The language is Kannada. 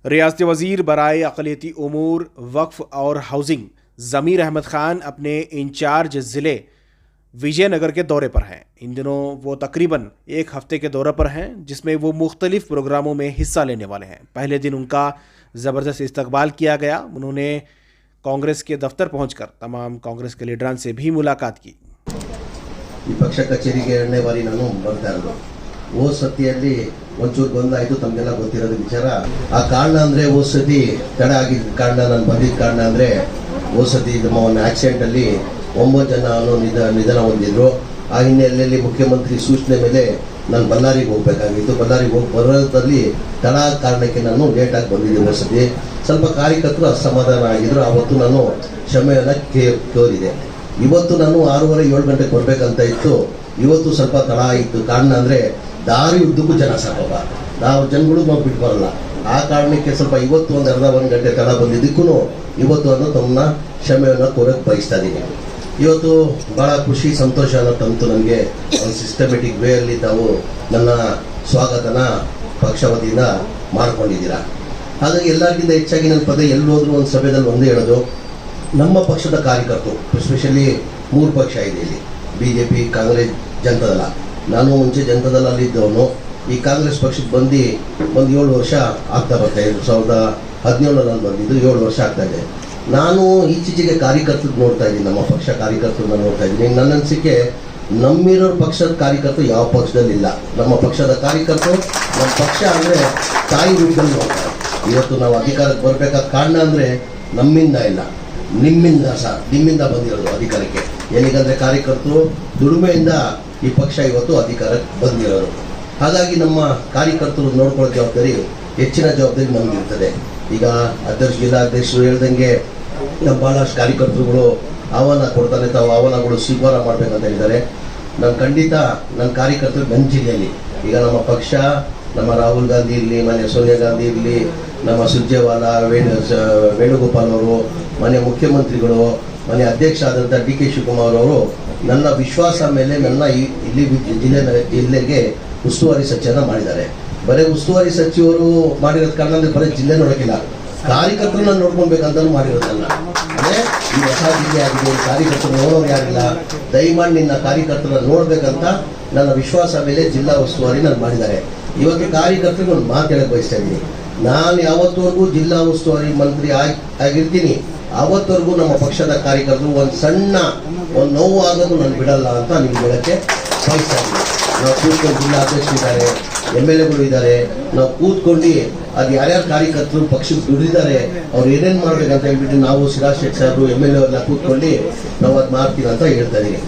रियासती वज़ीर बराए अक़लियती उमूर वक्फ़ और हाउसिंग ज़मीर अहमद ख़ान अपने इंचार्ज ज़िले विजयनगर के दौरे पर हैं। इन दिनों वो तकरीबन एक हफ़्ते के दौरे पर हैं, जिसमें वो मुख्तलिफ़ प्रोग्रामों में हिस्सा लेने वाले हैं। पहले दिन उनका ज़बरदस्त इस्तकबाल किया गया। उन्होंने कांग्रेस के दफ्तर पहुंचकर तमाम कांग्रेस के लीडरान से भी मुलाकात की। पक्ष कचेರಿಗೆ ಎರಡನೇ ಬಾರಿ ನಾನು ಬರ್ತಾ ಇರೋದು. ಓ ಸತಿಯಲ್ಲಿ ಒಂಚೂರು ಗೊಂದಲಾಯಿತು, ತಮಗೆಲ್ಲ ಗೊತ್ತಿರೋದು ವಿಚಾರ. ಆ ಕಾರಣ ಅಂದ್ರೆ ಓ ಸತಿ ತಡ ಆಗಿದ್ದ ಕಾರಣ ನಾನು ಬಂದಿದ್ದ ಕಾರಣ ಅಂದ್ರೆ ಓ ಸತಿ ನಮ್ಮ ಒಂದು ಆಕ್ಸಿಡೆಂಟ್ ಅಲ್ಲಿ 9 ಜನ ನಿಧನ ಹೊಂದಿದ್ರು. ಆ ಹಿನ್ನೆಲೆಯಲ್ಲಿ ಮುಖ್ಯಮಂತ್ರಿ ಸೂಚನೆ ಮೇಲೆ ನಾನು ಬಳ್ಳಾರಿಗೆ ಹೋಗಬೇಕಾಗಿತ್ತು. ಬಳ್ಳಾರಿಗೆ ಹೋಗಿ ಬರೋದ್ರಲ್ಲಿ ತಡ ಆದ ಕಾರಣಕ್ಕೆ ನಾನು ಲೇಟ್ ಆಗಿ ಬಂದಿದ್ದೆ. ಓ ಸತಿ ಸ್ವಲ್ಪ ಕಾರ್ಯಕರ್ತರು ಅಸಮಾಧಾನ ಆಗಿದ್ರು. ಆವತ್ತು ನಾನು ಕ್ಷಮೆಯನ್ನು ಕೋರಿದೆ. ಇವತ್ತು ನಾನು 6:30-7 ಗಂಟೆಗೆ ಬರಬೇಕಂತ ಇತ್ತು. ಇವತ್ತು ಸ್ವಲ್ಪ ತಡ ಆಯಿತು. ಕಾರಣ ಅಂದರೆ ದಾರಿ ಉದ್ದಕ್ಕೂ ಜನ ಸಾಕಪ್ಪ, ನಾವು ಜನಗಳು ನಾವು ಬಿಟ್ಟು ಬರಲ್ಲ. ಆ ಕಾರಣಕ್ಕೆ ಸ್ವಲ್ಪ ಇವತ್ತು ಒಂದು ಅರ್ಧ 1 ಗಂಟೆ ತಡ ಬಂದಿದ್ದಕ್ಕೂ ಇವತ್ತು ಅನ್ನೋ ತಮ್ಮನ್ನ ಕ್ಷಮೆಯನ್ನು ಕೋರಕ್ಕೆ ಬಯಸ್ತಾ ಇದ್ದೀನಿ. ಇವತ್ತು ಭಾಳ ಖುಷಿ ಸಂತೋಷ ಅನ್ನೋ ತಂತು ನನಗೆ. ಒಂದು ಸಿಸ್ಟಮೆಟಿಕ್ ವೇಯಲ್ಲಿ ತಾವು ನನ್ನ ಸ್ವಾಗತನ ಪಕ್ಷ ವತಿಯಿಂದ ಮಾಡ್ಕೊಂಡಿದ್ದೀರಾ. ಹಾಗಾಗಿ ಎಲ್ಲರಿಗಿಂತ ಹೆಚ್ಚಾಗಿ ನನ್ನ ಪದ ಎಲ್ಲೋದ್ರೂ ಒಂದು ಸಭೆಯಲ್ಲಿ ಒಂದೇ ಹೇಳೋದು, ನಮ್ಮ ಪಕ್ಷದ ಕಾರ್ಯಕರ್ತರು, ಎಸ್ಪೆಷಲಿ 3 ಪಕ್ಷ ಇದೆ ಇಲ್ಲಿ, BJP, ಕಾಂಗ್ರೆಸ್, ಜನತಾದಳ. ನಾನು ಮುಂಚೆ ಜನತಾದಳಲ್ಲಿದ್ದವನು. ಈ ಕಾಂಗ್ರೆಸ್ ಪಕ್ಷಕ್ಕೆ ಬಂದು ಒಂದು 7 ವರ್ಷ ಆಗ್ತಾ ಬರ್ತಾ ಇದೆ. 2017 ಬಂದಿದ್ದು 7 ವರ್ಷ ಆಗ್ತಾ ಇದೆ. ನಾನು ಈಚೀಚೆಗೆ ಕಾರ್ಯಕರ್ತರು ನೋಡ್ತಾ ಇದ್ದೀನಿ, ನಮ್ಮ ಪಕ್ಷ ಕಾರ್ಯಕರ್ತರನ್ನ ನೋಡ್ತಾ ಇದ್ದೀನಿ. ನನ್ನ ಅನಿಸಿಕೆ ನಮ್ಮಿರೋ ಪಕ್ಷದ ಕಾರ್ಯಕರ್ತರು ಯಾವ ಪಕ್ಷದಲ್ಲಿಲ್ಲ. ನಮ್ಮ ಪಕ್ಷದ ಕಾರ್ಯಕರ್ತರು ನಮ್ಮ ಪಕ್ಷ ಅಂದರೆ ತಾಯಿ ರೂಪದಲ್ಲಿ ನೋಡ್ತಾರೆ. ಇವತ್ತು ನಾವು ಅಧಿಕಾರಕ್ಕೆ ಬರಬೇಕಾದ ಕಾರಣ ಅಂದರೆ ನಮ್ಮಿಂದ ಇಲ್ಲ, ನಿಮ್ಮಿಂದ ಬಂದಿರೋದು ಅಧಿಕಾರಕ್ಕೆ. ಏನಕ್ಕಂದರೆ ಕಾರ್ಯಕರ್ತರು ದುಡಿಮೆಯಿಂದ ಈ ಪಕ್ಷ ಇವತ್ತು ಅಧಿಕಾರಕ್ಕೆ ಬಂದಿರೋರು. ಹಾಗಾಗಿ ನಮ್ಮ ಕಾರ್ಯಕರ್ತರು ನೋಡ್ಕೊಳ್ಳೋ ಜವಾಬ್ದಾರಿ, ಹೆಚ್ಚಿನ ಜವಾಬ್ದಾರಿ ನಮಗಿರ್ತದೆ. ಈಗ ಜಿಲ್ಲಾಧ್ಯಕ್ಷರು ಹೇಳ್ದಂಗೆ ನಮ್ಮ ಭಾಳಷ್ಟು ಕಾರ್ಯಕರ್ತರುಗಳು ಆಹ್ವಾನ ಕೊಡ್ತಾರೆ, ತಾವು ಆಹ್ವಾನಗಳು ಸ್ವೀಕಾರ ಮಾಡಬೇಕಂತ ಹೇಳಿದ್ದಾರೆ. ನಾನು ಖಂಡಿತ ನನ್ನ ಕಾರ್ಯಕರ್ತರು ನನ್ನ ಜಿಲ್ಲೆಯಲ್ಲಿ, ಈಗ ನಮ್ಮ ಪಕ್ಷ, ನಮ್ಮ ರಾಹುಲ್ ಗಾಂಧಿ ಇರಲಿ, ಮನೆ ಸೋನಿಯಾ ಗಾಂಧಿ ಇರಲಿ, ನಮ್ಮ ಸುರ್ಜೇವಾಲಾ, ವೇಣುಗೋಪಾಲ್ ಅವರು, ಮನೆ ಮುಖ್ಯಮಂತ್ರಿಗಳು, ಮನೆ ಅಧ್ಯಕ್ಷ ಆದಂಥ DK ಶಿವಕುಮಾರ್ ಅವರು ನನ್ನ ವಿಶ್ವಾಸ ಮೇಲೆ ನನ್ನ ಇಲ್ಲಿ ಜಿಲ್ಲೆಗೆ ಉಸ್ತುವಾರಿ ಸಚಿವನ ಮಾಡಿದ್ದಾರೆ. ಬರೀ ಉಸ್ತುವಾರಿ ಸಚಿವರು ಮಾಡಿರೋದು ಕಾರಣ ಅಂದರೆ ಬರೀ ಜಿಲ್ಲೆ ನೋಡೋಕ್ಕಿಲ್ಲ, ಕಾರ್ಯಕರ್ತರನ್ನ ನೋಡ್ಕೊಬೇಕಂತ ಮಾಡಿರೋದಲ್ಲ. ಅಂದರೆ ಈ ಹೊಸ ಜಿಲ್ಲೆ ಆಗಿದೆ, ಕಾರ್ಯಕರ್ತರು ನೋಡೋರು ಯಾರಿಲ್ಲ, ದಯಮಾಡಿ ನಿನ್ನ ಕಾರ್ಯಕರ್ತರನ್ನ ನೋಡ್ಬೇಕಂತ ನನ್ನ ವಿಶ್ವಾಸ ಮೇಲೆ ಜಿಲ್ಲಾ ಉಸ್ತುವಾರಿ ನಾನು ಮಾಡಿದ್ದಾರೆ. ಇವತ್ತು ಕಾರ್ಯಕರ್ತರಿಗೆ ಒಂದು ಮಾತು ಹೇಳಕ್ಕೆ ಬಯಸ್ತಾ ಇದ್ದೀನಿ. ನಾನು ಯಾವತ್ತವರೆಗೂ ಜಿಲ್ಲಾ ಉಸ್ತುವಾರಿ ಮಂತ್ರಿ ಆಗಿರ್ತೀನಿ, ಆವತ್ತವರೆಗೂ ನಮ್ಮ ಪಕ್ಷದ ಕಾರ್ಯಕರ್ತರು ಒಂದು ನೋವು ಆಗೋದು ನಾನು ಬಿಡಲ್ಲ ಅಂತ ನಿಮ್ಗೆ ಹೇಳಕ್ಕೆ ಬಯಸ್ತಾ ಇದ್ದೀನಿ. ನಾವು ಕೂತ್ಕೊಂಡು ಜಿಲ್ಲಾ ಅಧ್ಯಕ್ಷರಿದ್ದಾರೆ, MLAಗಳು ಇದ್ದಾರೆ, ನಾವು ಕೂತ್ಕೊಂಡು ಅದು ಯಾರ್ಯಾರು ಕಾರ್ಯಕರ್ತರು ಪಕ್ಷಕ್ಕೆ ದುಡಿದಿದ್ದಾರೆ, ಅವ್ರು ಏನೇನು ಮಾಡ್ಬೇಕಂತ ಹೇಳ್ಬಿಟ್ಟು ನಾವು ಸಿರಾಜ್ ಶೇಖ್ ಸಾಹೇಬರು MLA ಎಲ್ಲ ಕೂತ್ಕೊಂಡು ನಾವು ಅದು ಮಾಡ್ತೀವಿ ಅಂತ ಹೇಳ್ತಾ ಇದ್ದೀನಿ.